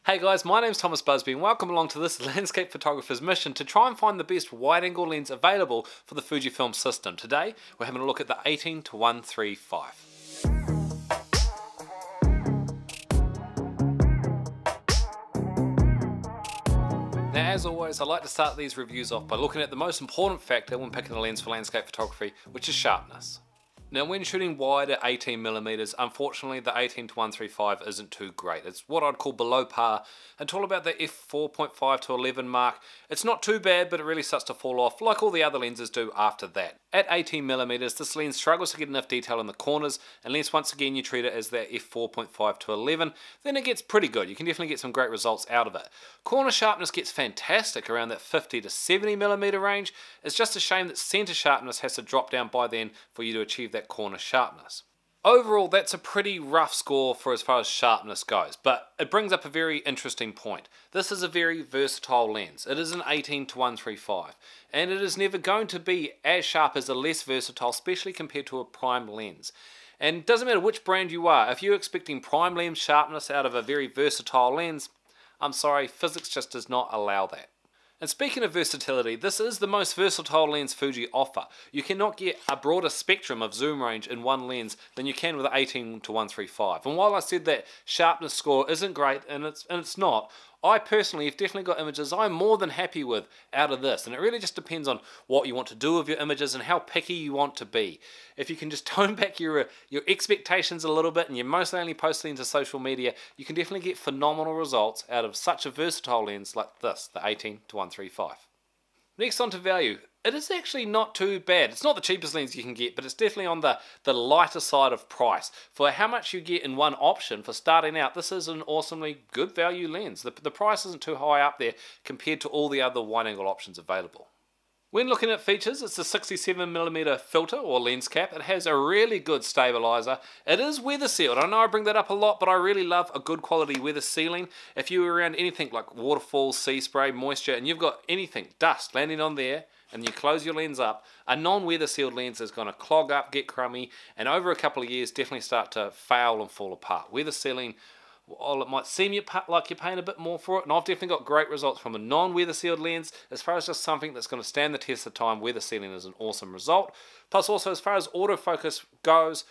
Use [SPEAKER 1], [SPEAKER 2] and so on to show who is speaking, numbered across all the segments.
[SPEAKER 1] Hey guys, my name's Thomas Busby and welcome along to this landscape photographer's mission to try and find the best wide-angle lens available for the Fujifilm system. Today we're having a look at the 18-135. Now, as always, I like to start these reviews off by looking at the most important factor when picking a lens for landscape photography, which is sharpness. Now, when shooting wide at 18mm, unfortunately the 18-135 isn't too great. It's what I'd call below par until about the f4.5 to 11 mark. It's not too bad, but it really starts to fall off like all the other lenses do after that. At 18mm, this lens struggles to get enough detail in the corners unless once again you treat it as that f4.5 to 11, then it gets pretty good. You can definitely get some great results out of it. Corner sharpness gets fantastic around that 50 to 70mm range. It's just a shame that center sharpness has to drop down by then for you to achieve that corner sharpness. Overall, that's a pretty rough score for as far as sharpness goes, but it brings up a very interesting point. This is a very versatile lens. It is an 18-135, and it is never going to be as sharp as a less versatile, especially compared to a prime lens. And it doesn't matter which brand you are, if you're expecting prime lens sharpness out of a very versatile lens, I'm sorry, physics just does not allow that. And speaking of versatility, this is the most versatile lens Fuji offer. You cannot get a broader spectrum of zoom range in one lens than you can with the 18-135. And while I said that sharpness score isn't great, and it's not, I personally have definitely got images I'm more than happy with out of this, and it really just depends on what you want to do with your images and how picky you want to be. If you can just tone back your expectations a little bit and you're mostly only posting to social media, you can definitely get phenomenal results out of such a versatile lens like this, the 18-135. Next on to value. It is actually not too bad. It's not the cheapest lens you can get, but it's definitely on the lighter side of price. For how much you get in one option for starting out, this is an awesomely good value lens. The price isn't too high up there compared to all the other wide angle options available. When looking at features, it's a 67mm filter or lens cap. It has a really good stabilizer. It is weather sealed. I know I bring that up a lot, but I really love a good quality weather sealing. If you're around anything like waterfalls, sea spray, moisture, and you've got anything, dust landing on there, and you close your lens up, a non-weather sealed lens is going to clog up, get crummy, and over a couple of years definitely start to fail and fall apart. Weather sealing, while it might seem like you're paying a bit more for it, and I've definitely got great results from a non-weather sealed lens. As far as just something that's going to stand the test of time, weather sealing is an awesome result. Plus also as far as autofocus goes,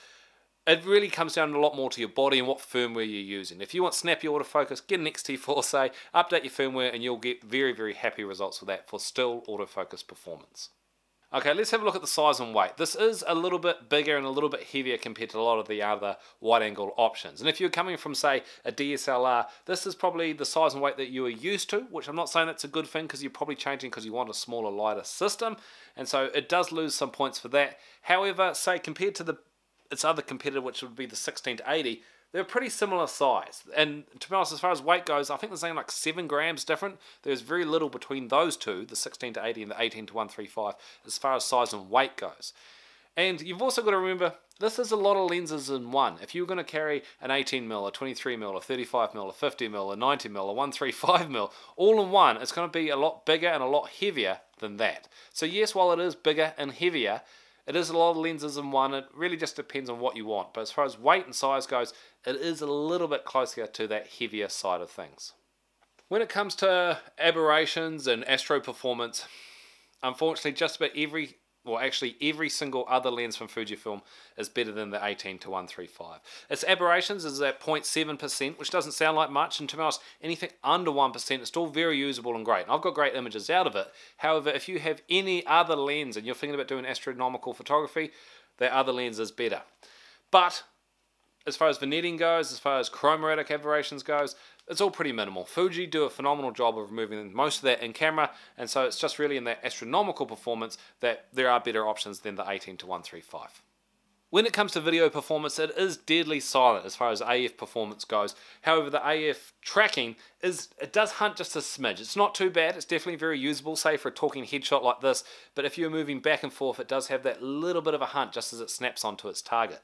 [SPEAKER 1] it really comes down a lot more to your body and what firmware you're using. If you want snappy autofocus, get an XT4 say, update your firmware and you'll get very, very happy results with that for still autofocus performance. Okay, let's have a look at the size and weight. This is a little bit bigger and a little bit heavier compared to a lot of the other wide angle options. And if you're coming from say a DSLR, this is probably the size and weight that you are used to, which I'm not saying that's a good thing because you're probably changing because you want a smaller, lighter system. And so it does lose some points for that. However, say compared to its other competitor, which would be the 16-80, they're pretty similar size. And to be honest, as far as weight goes, I think there's only like 7 grams different. There's very little between those two, the 16-80 and the 18-135, as far as size and weight goes. And you've also got to remember, this is a lot of lenses in one. If you're going to carry an 18mm, a 23mm, a 35mm, a 50mm, a 90mm, a 135mm, all in one, it's going to be a lot bigger and a lot heavier than that. So yes, while it is bigger and heavier, it is a lot of lenses in one. It really just depends on what you want. But as far as weight and size goes, it is a little bit closer to that heavier side of things. When it comes to aberrations and Astro Performance, unfortunately just about every single other lens from Fujifilm is better than the 18-135. Its aberrations is at 0.7%, which doesn't sound like much, and to be honest, anything under 1% is still very usable and great. And I've got great images out of it. However, if you have any other lens and you're thinking about doing astronomical photography, that other lens is better. But as far as vignetting goes, as far as chromatic aberrations goes, it's all pretty minimal. Fuji do a phenomenal job of removing most of that in camera, and so it's just really in that astronomical performance that there are better options than the 18-135. When it comes to video performance, it is deadly silent as far as AF performance goes. However, the AF tracking it does hunt just a smidge. It's not too bad. It's definitely very usable, say for a talking headshot like this, but if you're moving back and forth, it does have that little bit of a hunt just as it snaps onto its target.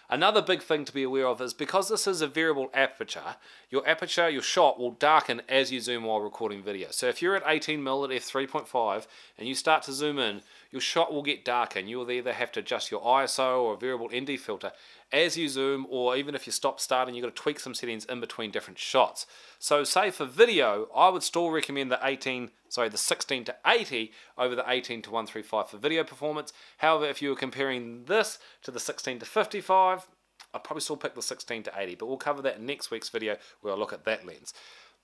[SPEAKER 1] Another big thing to be aware of is because this is a variable aperture, your shot will darken as you zoom while recording video. So if you're at 18mm at f3.5 and you start to zoom in, your shot will get darker and you'll either have to adjust your ISO or a variable ND filter, as you zoom, or even if you stop starting, you've got to tweak some settings in between different shots. So say for video, I would still recommend the 16 to 80 over the 18 to 135 for video performance. However, if you were comparing this to the 16 to 55, I'd probably still pick the 16 to 80, but we'll cover that in next week's video where I'll look at that lens.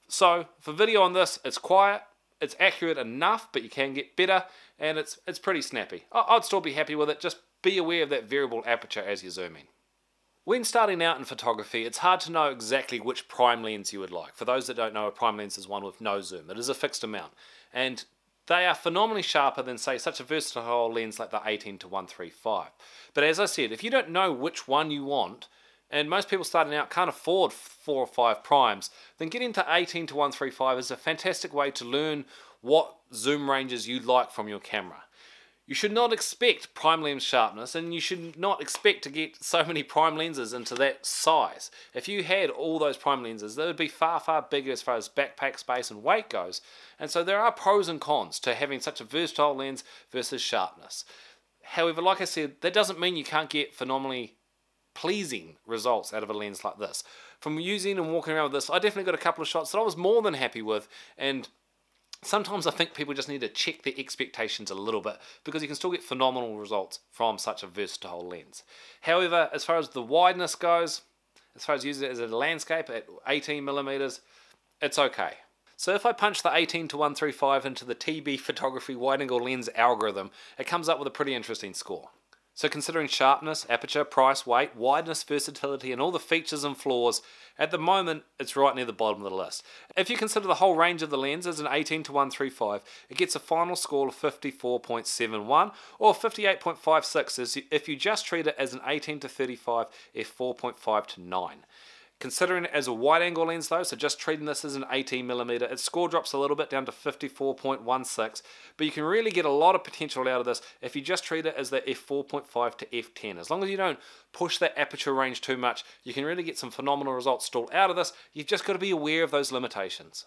[SPEAKER 1] So for video on this, it's quiet, it's accurate enough, but you can get better, and it's pretty snappy. I'd still be happy with it. Just be aware of that variable aperture as you're zooming. When starting out in photography, it's hard to know exactly which prime lens you would like. For those that don't know, a prime lens is one with no zoom. It is a fixed amount, and they are phenomenally sharper than, say, such a versatile lens like the 18 to 135. But as I said, if you don't know which one you want, and most people starting out can't afford 4 or 5 primes, then getting to 18 to 135 is a fantastic way to learn what zoom ranges you like from your camera. You should not expect prime lens sharpness, and you should not expect to get so many prime lenses into that size. If you had all those prime lenses, they would be far, far bigger as far as backpack space and weight goes. And so there are pros and cons to having such a versatile lens versus sharpness. However, like I said, that doesn't mean you can't get phenomenally pleasing results out of a lens like this. From using and walking around with this, I definitely got a couple of shots that I was more than happy with, and sometimes I think people just need to check their expectations a little bit, because you can still get phenomenal results from such a versatile lens. However, as far as the wideness goes, as far as using it as a landscape at 18mm, it's okay. So if I punch the 18 to 135 into the TB photography wide angle lens algorithm, it comes up with a pretty interesting score. So considering sharpness, aperture, price, weight, wideness, versatility, and all the features and flaws, at the moment it's right near the bottom of the list. If you consider the whole range of the lens as an 18 to 135, it gets a final score of 54.71 or 58.56 if you just treat it as an 18 to 35 f4.5 to 9. Considering it as a wide angle lens though, so just treating this as an 18mm, its score drops a little bit down to 54.16, but you can really get a lot of potential out of this if you just treat it as the f4.5 to f10. As long as you don't push that aperture range too much, you can really get some phenomenal results still out of this. You've just got to be aware of those limitations.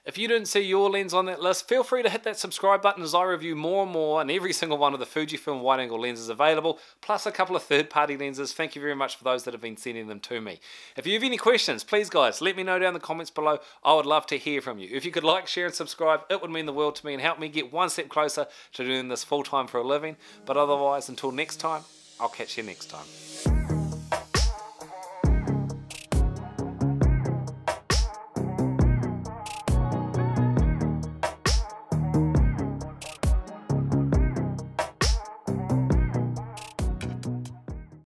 [SPEAKER 1] If you didn't see your lens on that list, feel free to hit that subscribe button as I review more and more, and every single one of the Fujifilm wide-angle lenses available, plus a couple of third-party lenses. Thank you very much for those that have been sending them to me. If you have any questions, please guys, let me know down in the comments below. I would love to hear from you. If you could like, share and subscribe, it would mean the world to me and help me get one step closer to doing this full-time for a living. But otherwise, until next time, I'll catch you next time.